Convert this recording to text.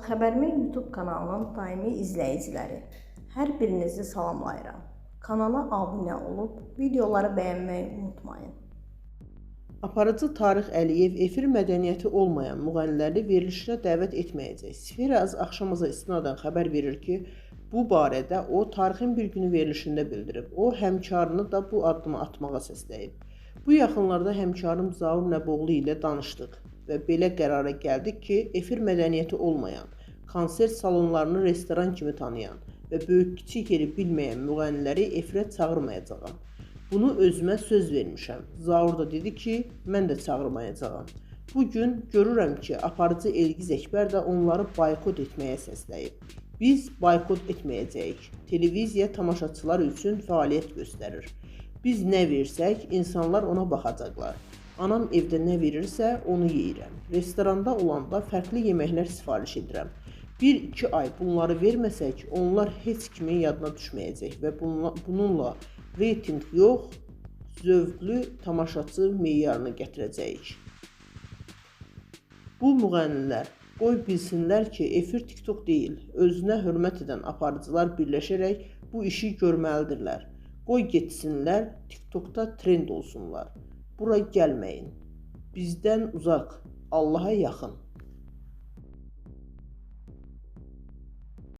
Xəbərmi YouTube kanalının daimi izləyiciləri, hər birinizi salamlayıram. Kanala abunə olub, videoları bəyənməyi unutmayın. Aparıcı Tarix Əliyev efir mədəniyyəti olmayan müğənniləri verilişinə dəvət etməyəcək. Sfera axşamıza istinadən xəbər verir ki, bu barədə o Tarixin bir günü verilişində bildirib. O, həmkarını da bu addımı atmağa səsləyib. Bu yaxınlarda həmkarım Zaur Nəboğlu ilə danışdıq və belə qərara gəldik ki, efir mədəniyyəti olmayan, konsert salonlarını restoran kimi tanıyan və böyük-kiçik yeri bilməyən müğənniləri efirə çağırmayacağam. Bunu özümə söz vermişəm. Zaur da dedi ki, mən də çağırmayacağam. Bugün görürəm ki, aparıcı Elgiz Əkbər də onları boykot etməyə səsləyib. Biz boykot etməyəcəyik. Televiziya tamaşaçılar üçün fəaliyyət göstərir. Biz nə versək, insanlar ona baxacaqlar. Anam evdə nə verirsə, onu yeyirəm. Restoranda olanda fərqli yeməklər sifariş edirəm. 1-2 ay bunları verməsək, onlar heç kimin yadına düşməyəcək və bununla reytinq yox, zövqlü tamaşaçı meyarını gətirəcəyik. Bu müğənnilər qoy bilsinlər ki, efir TikTok deyil, özünə hörmət edən aparıcılar birləşərək bu işi görməlidirlər. Qoy getsinlər, TikTokda trend olsunlar. Bura gəlməyin. Bizdən uzaq, Allaha yaxın.